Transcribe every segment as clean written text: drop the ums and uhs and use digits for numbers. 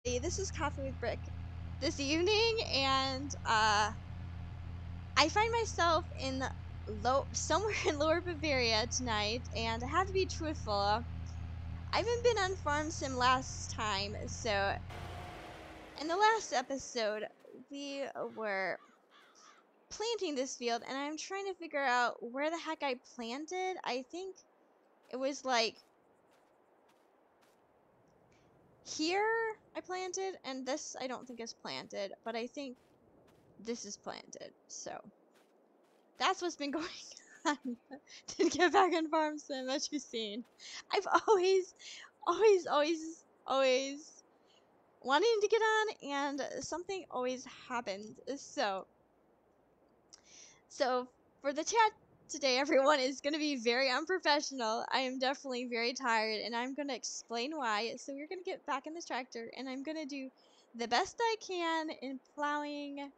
This is Coffee with Brick this evening, and I find myself in somewhere in Lower Bavaria tonight, and I have to be truthful. I haven't been on Farm Sim last time, so in the last episode, we were planting this field, and I'm trying to figure out where the heck I planted. I think it was like here I planted, and this I don't think is planted, but I think this is planted, so that's what's been going on. To get back on Farm Sim that you've seen. I've always wanting to get on, and something always happens. So for the chat today, everyone is going to be very unprofessional. I am definitely very tired, and I'm going to explain why. So we're going to get back in this tractor, and I'm going to do the best I can in planting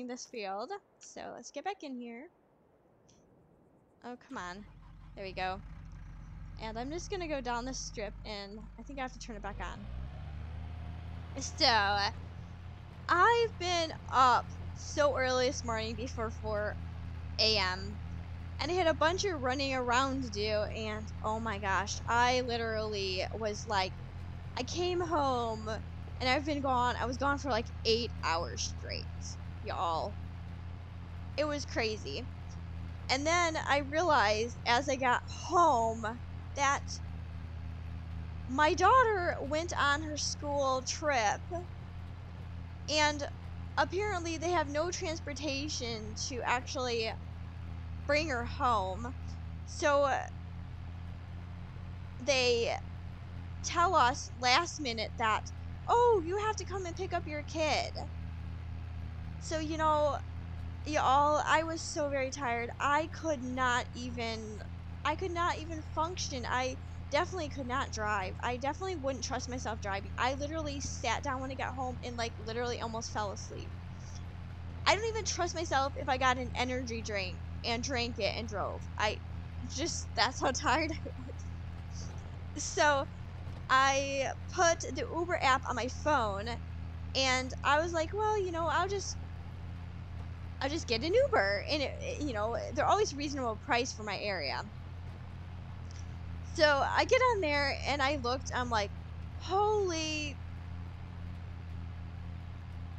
this field. So let's get back in here. Oh, come on. There we go. And I'm just going to go down this strip, and I think I have to turn it back on. So, I've been up so early this morning before 4 a.m. and I had a bunch of running around to do, and oh my gosh, I literally was like, I came home, and I was gone for like 8 hours straight, y'all. It was crazy. And then I realized as I got home that my daughter went on her school trip, and apparently they have no transportation to actually bring her home. So they tell us last minute that, oh, you have to come and pick up your kid. So, y'all, I was so very tired. I could not even function. I definitely could not drive. I definitely wouldn't trust myself driving. I literally sat down when I got home and like literally almost fell asleep. I don't even trust myself if I got an energy drink and drank it and drove. That's how tired I was. So I put the Uber app on my phone, and I was like, well, I'll just get an Uber, and they're always reasonable price for my area. So I get on there, and I looked, I'm like, holy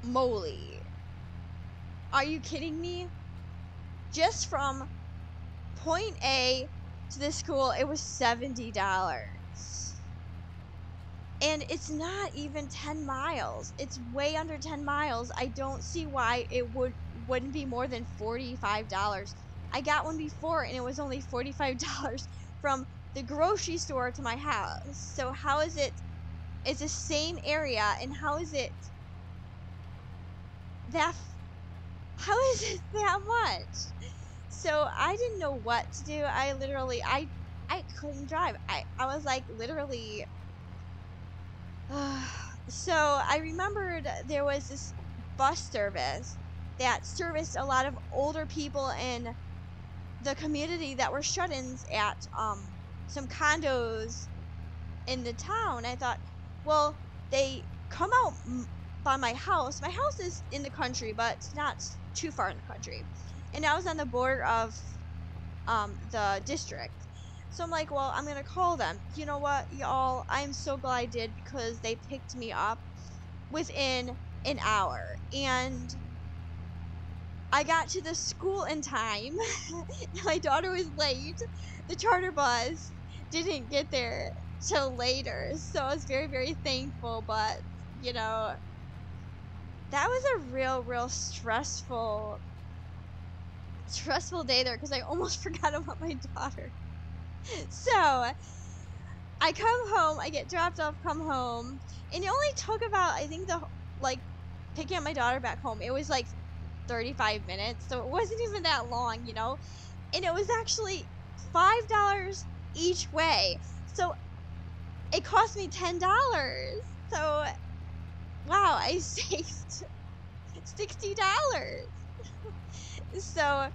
moly, are you kidding me? Just from point A to the school, it was $70. And it's not even 10 miles. It's way under 10 miles. I don't see why it wouldn't be more than $45. I got one before, and it was only $45 from the grocery store to my house. So how is it? It's the same area, and how is it that much? So I didn't know what to do. I literally, I couldn't drive. I was like literally. So I remembered there was this bus service that serviced a lot of older people in the community that were shut-ins at some condos in the town. I thought, well, they come out by my house. My house is in the country, but not too far in the country. And I was on the border of the district. So I'm like, well, I'm going to call them. You know what, y'all? I'm so glad I did, because they picked me up within an hour. And I got to the school in time. My daughter was late. The charter bus didn't get there till later. So I was very, very thankful. But, that was a real stressful day there, because I almost forgot about my daughter. So I come home, I get dropped off, come home, and it only took about, I think, picking up my daughter back home, it was like 35 minutes, so it wasn't even that long, and it was actually $5 each way, so it cost me $10. So wow, I saved $60. So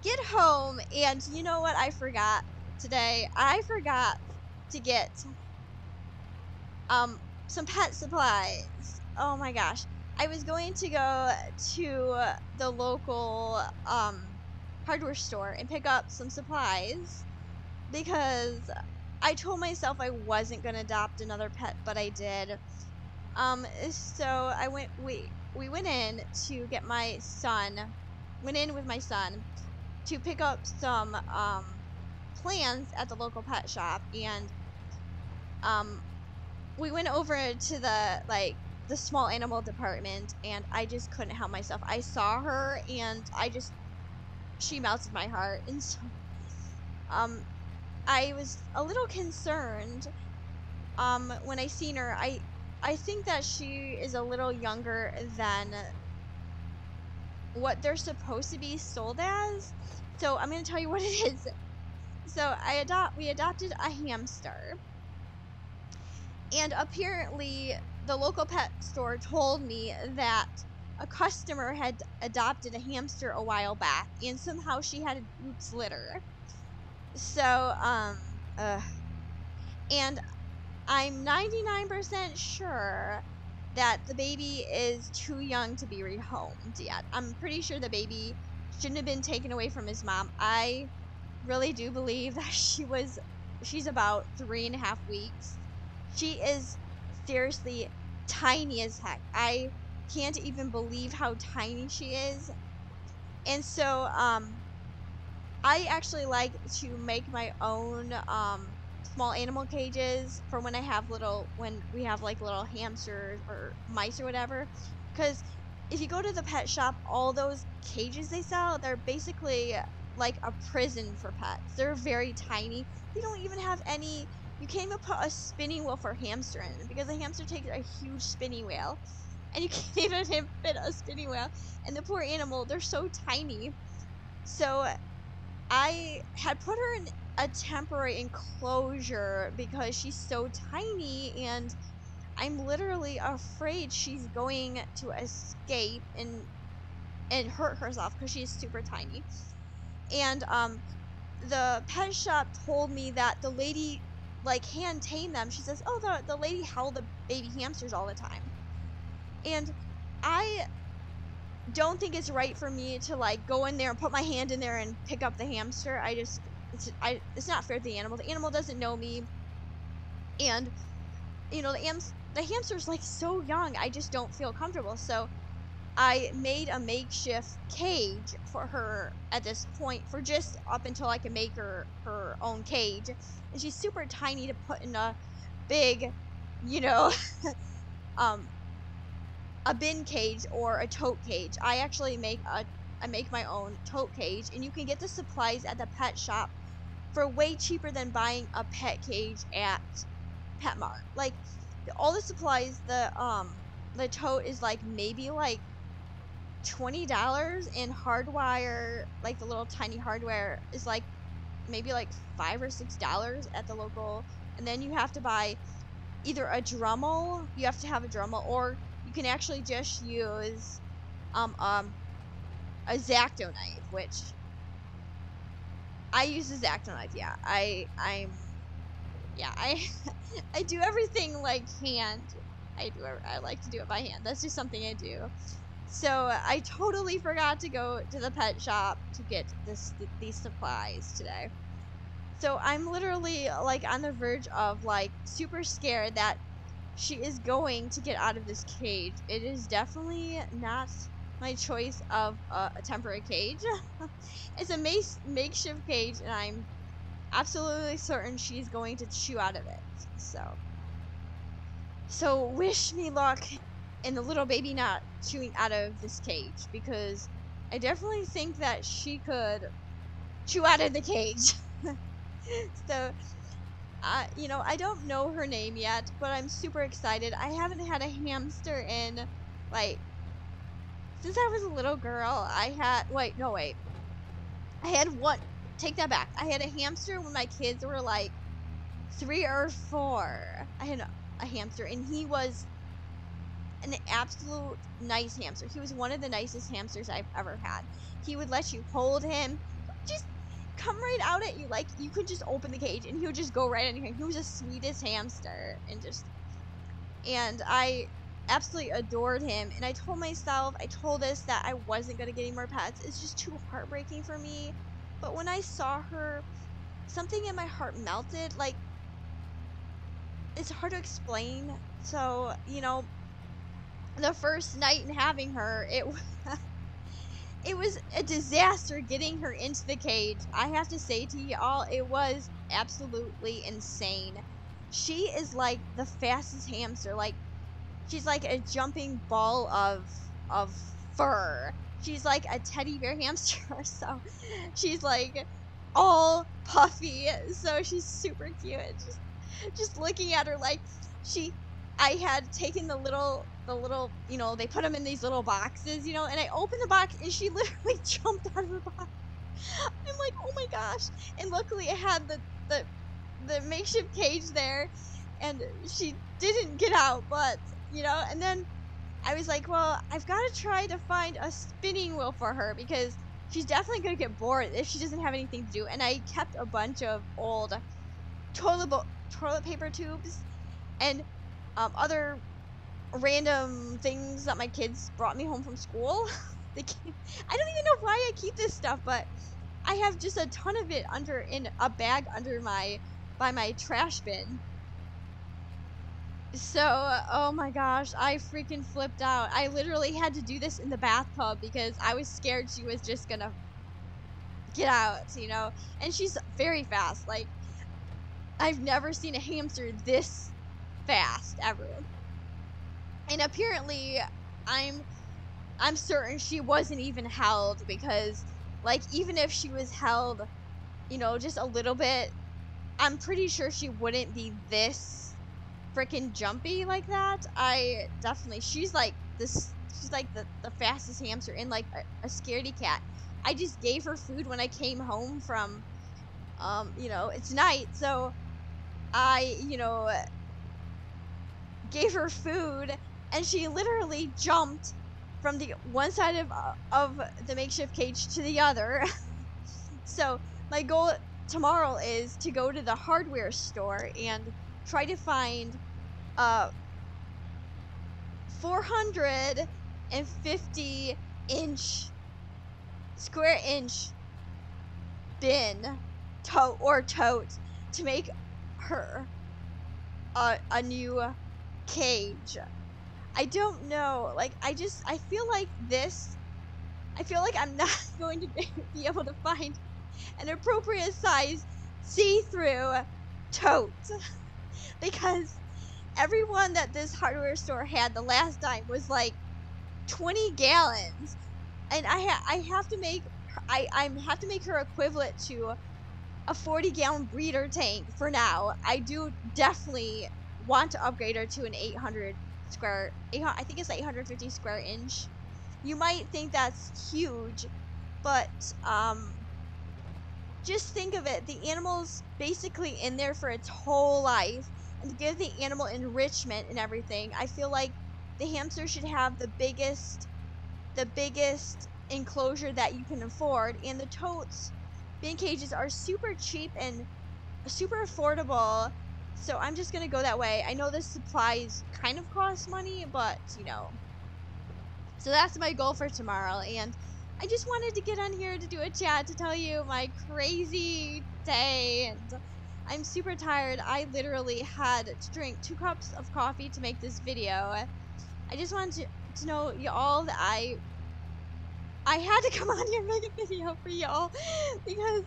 get home, and you know what I forgot today? I forgot to get some pet supplies. Oh my gosh. I was going to go to the local hardware store and pick up some supplies because I told myself I wasn't going to adopt another pet, but I did. So we went in to get my son, went in with my son to pick up some plants at the local pet shop, and um we went over to the small animal department, and I just couldn't help myself. I saw her and she melted my heart. And so um I was a little concerned when I seen her. I think that she is a little younger than what they're supposed to be sold as. So I'm going to tell you what it is. So we adopted a hamster. And apparently, the local pet store told me that a customer had adopted a hamster a while back, and somehow she had a Brooks litter. So, and I'm 99% sure that the baby is too young to be rehomed yet. I'm pretty sure the baby shouldn't have been taken away from his mom. I really do believe that she's about 3.5 weeks. She is seriously tiny as heck. I can't even believe how tiny she is. And so, I actually like to make my own, small animal cages for when when we have like little hamsters or mice or whatever. Because if you go to the pet shop, all those cages they sell, they're basically like a prison for pets. They're very tiny. They don't even have any. You can't even put a spinning wheel for a hamster in it because a hamster takes a huge spinning wheel, and you can't even fit a spinning wheel. And the poor animal, they're so tiny. So I had put her in a temporary enclosure because she's so tiny, and I'm literally afraid she's going to escape and hurt herself because she's super tiny. And the pet shop told me that the lady like hand tamed them. She says, "Oh, the lady held the baby hamsters all the time." And I don't think it's right for me to like go in there and put my hand in there and pick up the hamster. It's not fair to the animal. The animal doesn't know me, and the hamster's like so young. I just don't feel comfortable. So I made a makeshift cage for her at this point, for just up until I can make her own cage. And she's super tiny to put in a big, you know, a bin cage or a tote cage. I actually make my own tote cage, and you can get the supplies at the pet shop for way cheaper than buying a pet cage at PetMart. Like all the supplies, the tote is like maybe like $20, and hardwire, like the little tiny hardware, is like maybe like $5 or $6 at the local. And then you have to buy either a Dremel, you have to have a Dremel, or you can actually just use a X-Acto knife, which I use a X-Acto knife. Yeah, I do everything like hand. I like to do it by hand. That's just something I do. So I totally forgot to go to the pet shop to get these supplies today. So I'm literally like on the verge of like super scared that she is going to get out of this cage. It is definitely not my choice of a temporary cage. It's a makeshift cage, and I'm absolutely certain she's going to chew out of it. So wish me luck in the little baby not chewing out of this cage, because I definitely think that she could chew out of the cage. So I don't know her name yet, but I'm super excited. I haven't had a hamster in, like, since I was a little girl. I had one. Take that back. I had a hamster when my kids were, like, 3 or 4. I had a hamster, and he was an absolute nice hamster. He was one of the nicest hamsters I've ever had. He would let you hold him, just come right out at you. Like, you could just open the cage and he would just go right in here. He was the sweetest hamster, and just and I absolutely adored him. And I told us that I wasn't going to get any more pets. It's just too heartbreaking for me. But when I saw her, something in my heart melted. Like, it's hard to explain. So, the first night in having her, it was a disaster getting her into the cage. I have to say to y'all, it was absolutely insane. She is like the fastest hamster. Like, she's like a jumping ball of fur. She's like a teddy bear hamster. So she's like all puffy. So she's super cute. Just looking at her, like, she I had taken the little, they put them in these little boxes, and I opened the box and she literally jumped out of the box. I'm like, oh my gosh. And luckily I had the makeshift cage there, and she didn't get out, but and then I was like, well, I've got to try to find a spinning wheel for her, because she's definitely going to get bored if she doesn't have anything to do. And I kept a bunch of old toilet paper tubes and other random things that my kids brought me home from school. I don't even know why I keep this stuff, but I have just a ton of it in a bag under by my trash bin. So, oh my gosh, I freaking flipped out. I literally had to do this in the bathtub because I was scared she was just gonna get out. And she's very fast. Like, I've never seen a hamster this fast ever. And apparently, I'm I'm certain she wasn't even held, because, like, even if she was held, just a little bit, I'm pretty sure she wouldn't be this freaking jumpy like that. She's like the fastest hamster, and like a scaredy cat. I just gave her food when I came home from, it's night, so I, gave her food, and she literally jumped from the one side of the makeshift cage to the other. So my goal tomorrow is to go to the hardware store and try to find a 450 square inch bin tote to make her a new cage. I don't know. Like, I feel like I'm not going to be able to find an appropriate size see-through tote, because everyone that this hardware store had the last time was like 20 gallons, and I have to make her equivalent to a 40-gallon breeder tank for now. I do definitely want to upgrade her to an 800, I think it's 850 square inch. You might think that's huge, but just think of it. The animal's basically in there for its whole life, and to give the animal enrichment and everything, I feel like the hamster should have the biggest enclosure that you can afford, and the totes bin cages are super cheap and super affordable. So I'm just gonna go that way. I know the supplies kind of cost money, but so that's my goal for tomorrow. And I just wanted to get on here to do a chat to tell you my crazy day, and I'm super tired. I literally had to drink 2 cups of coffee to make this video. I just wanted to know y'all that I had to come on here and make a video for y'all, because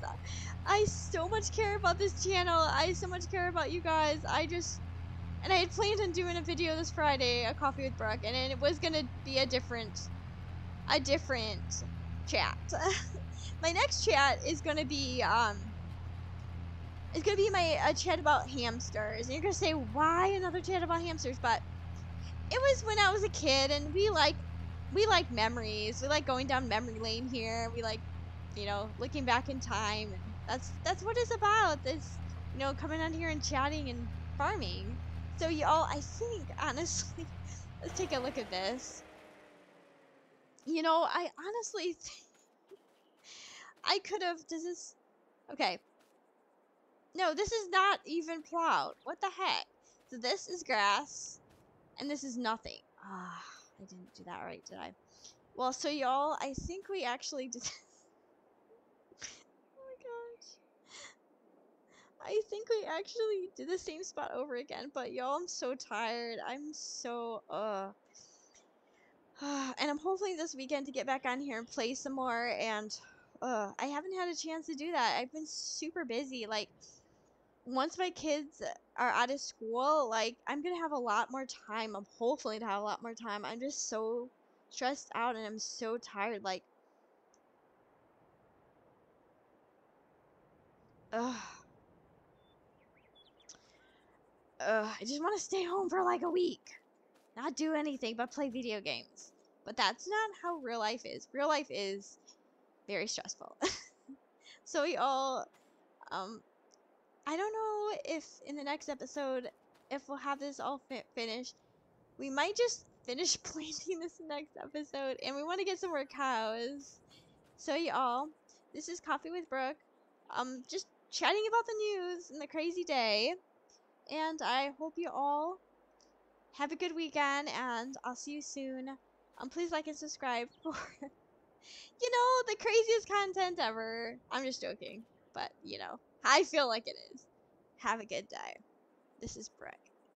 I so much care about this channel. I so much care about you guys. And I had planned on doing a video this Friday, a coffee with Brooke, and it was gonna be a different chat. My next chat is gonna be a chat about hamsters. And you're gonna say, why another chat about hamsters? But it was when I was a kid, and we like memories. We like going down memory lane here. We like, looking back in time, and that's what it's about. This, coming on here and chatting and farming. So y'all, I think honestly, let's take a look at this. I honestly think I could have. Does this? Okay. No, this is not even plowed. What the heck? So this is grass, And this is nothing. Ah, I didn't do that right, did I? Well, so y'all, I think we actually did. Oh my gosh. I think we actually did the same spot over again, but y'all, I'm so tired. I'm so, and I'm hoping this weekend to get back on here and play some more, and, I haven't had a chance to do that. I've been super busy. Like, once my kids are out of school, like, I'm gonna have a lot more time. I'm hopefully to have a lot more time. I'm just so stressed out and I'm so tired. Like, ugh, I just want to stay home for like a week, not do anything but play video games. But that's not how real life is. Real life is very stressful. So we all, um, I don't know if in the next episode, if we'll have this all finished. We might just finish planting this next episode, and we want to get some more cows. So y'all, this is Coffee with Brooke. Just chatting about the news and the crazy day. And I hope you all have a good weekend, and I'll see you soon. Please like and subscribe for, the craziest content ever. I'm just joking, but, I feel like it is. Have a good day. This is Brooke.